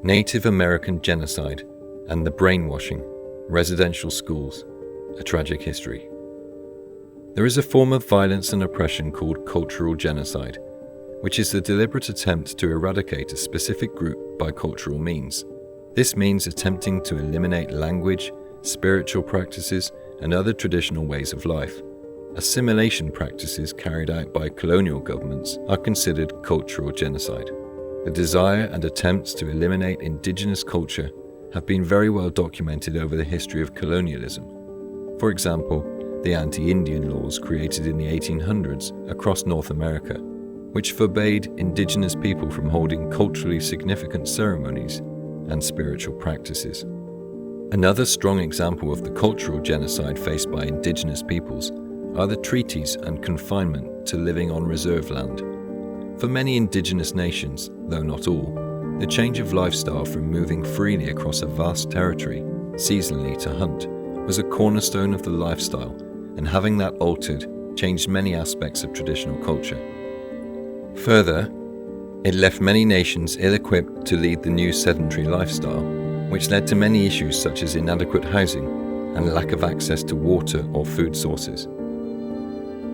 Native American Genocide and the Brainwashing, Residential Schools, a Tragic History. There is a form of violence and oppression called cultural genocide, which is the deliberate attempt to eradicate a specific group by cultural means. This means attempting to eliminate language, spiritual practices, and other traditional ways of life. Assimilation practices carried out by colonial governments are considered cultural genocide. The desire and attempts to eliminate indigenous culture have been very well documented over the history of colonialism. For example, the anti-Indian laws created in the 1800s across North America, which forbade indigenous people from holding culturally significant ceremonies and spiritual practices. Another strong example of the cultural genocide faced by indigenous peoples are the treaties and confinement to living on reserve land. For many indigenous nations, though not all, the change of lifestyle from moving freely across a vast territory, seasonally to hunt, was a cornerstone of the lifestyle, and having that altered changed many aspects of traditional culture. Further, it left many nations ill-equipped to lead the new sedentary lifestyle, which led to many issues such as inadequate housing and lack of access to water or food sources.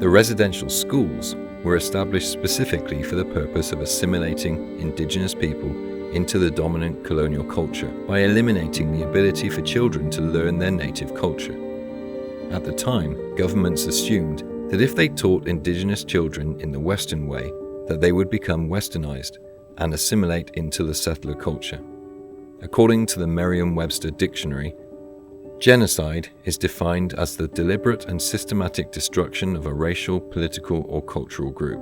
The residential schools were established specifically for the purpose of assimilating indigenous people into the dominant colonial culture by eliminating the ability for children to learn their native culture. At the time, governments assumed that if they taught indigenous children in the Western way, that they would become westernized and assimilate into the settler culture. According to the Merriam-Webster dictionary, genocide is defined as the deliberate and systematic destruction of a racial, political, or cultural group.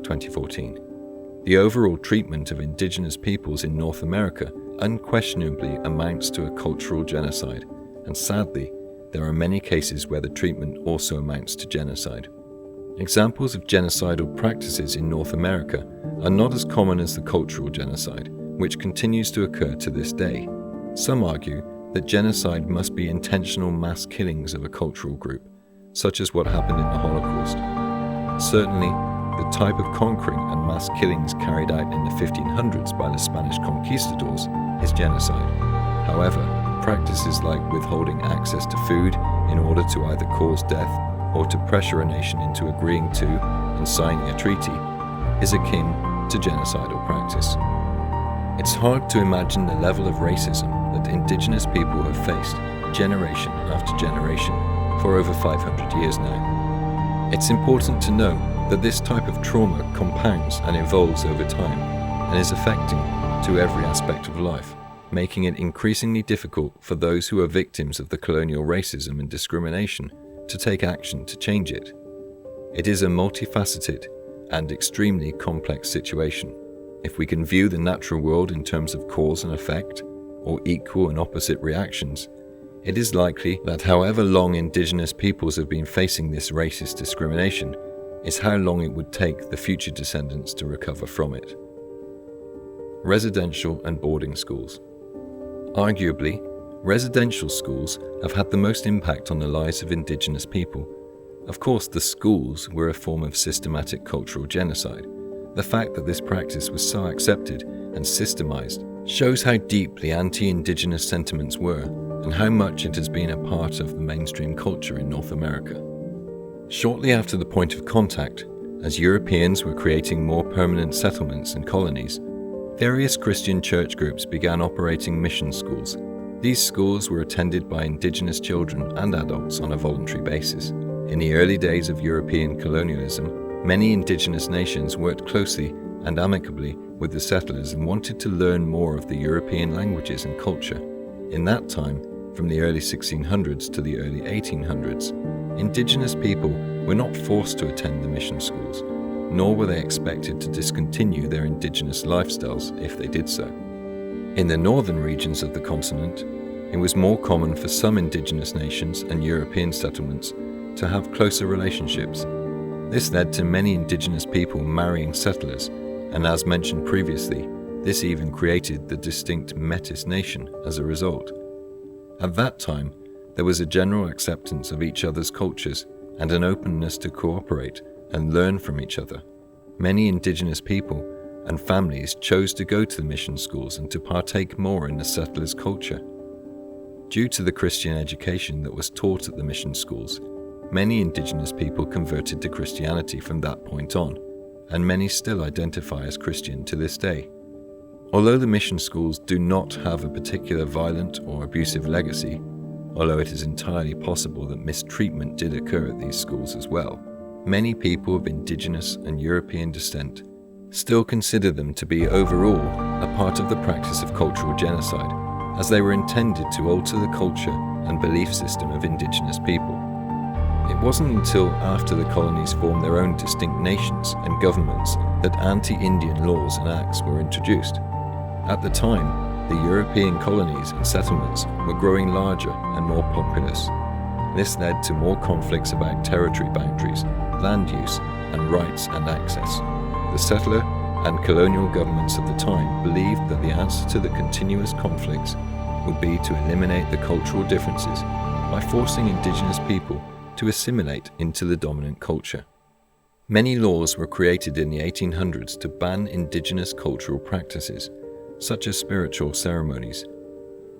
2014. The overall treatment of indigenous peoples in North America unquestionably amounts to a cultural genocide, and sadly, there are many cases where the treatment also amounts to genocide. Examples of genocidal practices in North America are not as common as the cultural genocide, which continues to occur to this day. Some argue that genocide must be intentional mass killings of a cultural group, such as what happened in the Holocaust. Certainly, the type of conquering and mass killings carried out in the 1500s by the Spanish conquistadors is genocide. However, practices like withholding access to food in order to either cause death or to pressure a nation into agreeing to and signing a treaty is akin to genocidal practice. It's hard to imagine the level of racism that indigenous people have faced generation after generation for over 500 years now. It's important to know that this type of trauma compounds and evolves over time and is affecting to every aspect of life, making it increasingly difficult for those who are victims of the colonial racism and discrimination to take action to change it. It is a multifaceted and extremely complex situation. If we can view the natural world in terms of cause and effect, or equal and opposite reactions, it is likely that however long indigenous peoples have been facing this racist discrimination is how long it would take the future descendants to recover from it. Residential and boarding schools. Arguably, residential schools have had the most impact on the lives of indigenous people. Of course, the schools were a form of systematic cultural genocide. The fact that this practice was so accepted and systemized shows how deeply anti-indigenous sentiments were and how much it has been a part of the mainstream culture in North America. Shortly after the point of contact, as Europeans were creating more permanent settlements and colonies, various Christian church groups began operating mission schools. These schools were attended by indigenous children and adults on a voluntary basis. In the early days of European colonialism, many indigenous nations worked closely and amicably with the settlers and wanted to learn more of the European languages and culture. In that time, from the early 1600s to the early 1800s, indigenous people were not forced to attend the mission schools, nor were they expected to discontinue their indigenous lifestyles if they did so. In the northern regions of the continent, it was more common for some indigenous nations and European settlements to have closer relationships. This led to many indigenous people marrying settlers, and as mentioned previously, this even created the distinct Metis nation as a result. At that time, there was a general acceptance of each other's cultures and an openness to cooperate and learn from each other. Many indigenous people, and families chose to go to the mission schools and to partake more in the settlers' culture. Due to the Christian education that was taught at the mission schools, many indigenous people converted to Christianity from that point on, and many still identify as Christian to this day. Although the mission schools do not have a particular violent or abusive legacy, although it is entirely possible that mistreatment did occur at these schools as well, many people of indigenous and European descent still consider them to be overall a part of the practice of cultural genocide, as they were intended to alter the culture and belief system of indigenous people. It wasn't until after the colonies formed their own distinct nations and governments that anti-Indian laws and acts were introduced. At the time, the European colonies and settlements were growing larger and more populous. This led to more conflicts about territory boundaries, land use, and rights and access. The settler and colonial governments of the time believed that the answer to the continuous conflicts would be to eliminate the cultural differences by forcing indigenous people to assimilate into the dominant culture. Many laws were created in the 1800s to ban indigenous cultural practices, such as spiritual ceremonies.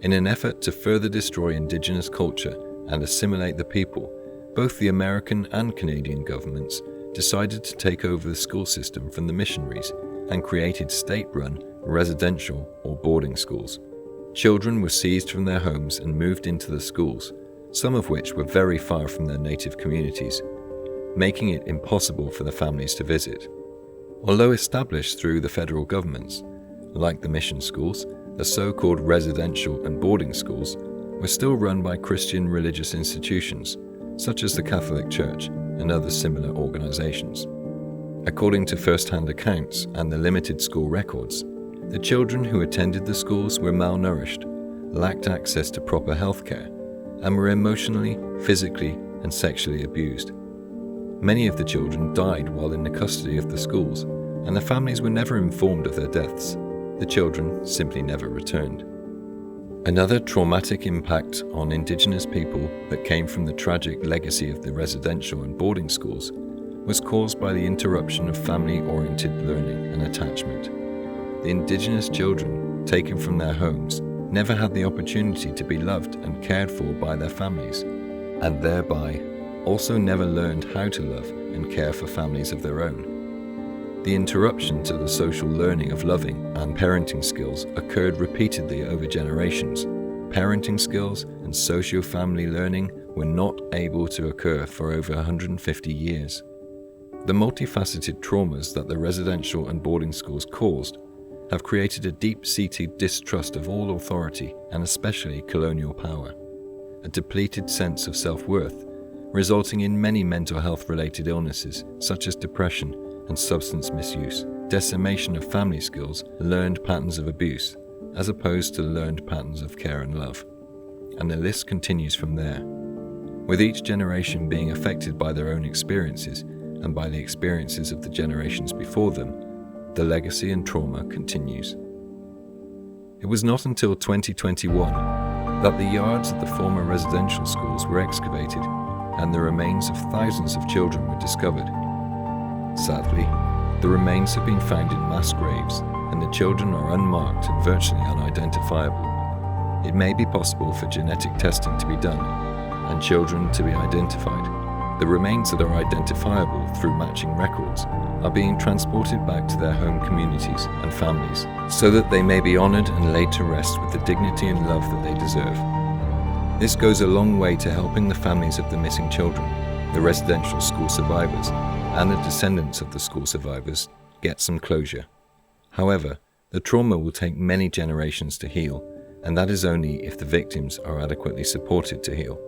In an effort to further destroy indigenous culture and assimilate the people, both the American and Canadian governments decided to take over the school system from the missionaries and created state-run residential or boarding schools. Children were seized from their homes and moved into the schools, some of which were very far from their native communities, making it impossible for the families to visit. Although established through the federal governments, like the mission schools, the so-called residential and boarding schools were still run by Christian religious institutions, such as the Catholic Church and other similar organizations. According to first-hand accounts and the limited school records, the children who attended the schools were malnourished, lacked access to proper health care, and were emotionally, physically, and sexually abused. Many of the children died while in the custody of the schools, and the families were never informed of their deaths. The children simply never returned. Another traumatic impact on indigenous people that came from the tragic legacy of the residential and boarding schools was caused by the interruption of family-oriented learning and attachment. The indigenous children, taken from their homes, never had the opportunity to be loved and cared for by their families, and thereby also never learned how to love and care for families of their own. The interruption to the social learning of loving and parenting skills occurred repeatedly over generations. Parenting skills and socio-family learning were not able to occur for over 150 years. The multifaceted traumas that the residential and boarding schools caused have created a deep-seated distrust of all authority and especially colonial power, a depleted sense of self-worth, resulting in many mental health-related illnesses such as depression and substance misuse, decimation of family skills, learned patterns of abuse, as opposed to learned patterns of care and love. And the list continues from there, with each generation being affected by their own experiences and by the experiences of the generations before them. The legacy and trauma continues. It was not until 2021 that the yards of the former residential schools were excavated and the remains of thousands of children were discovered. Sadly, the remains have been found in mass graves and the children are unmarked and virtually unidentifiable. It may be possible for genetic testing to be done and children to be identified. The remains that are identifiable through matching records are being transported back to their home communities and families so that they may be honored and laid to rest with the dignity and love that they deserve. This goes a long way to helping the families of the missing children, the residential school survivors, and the descendants of the school survivors get some closure. However, the trauma will take many generations to heal, and that is only if the victims are adequately supported to heal.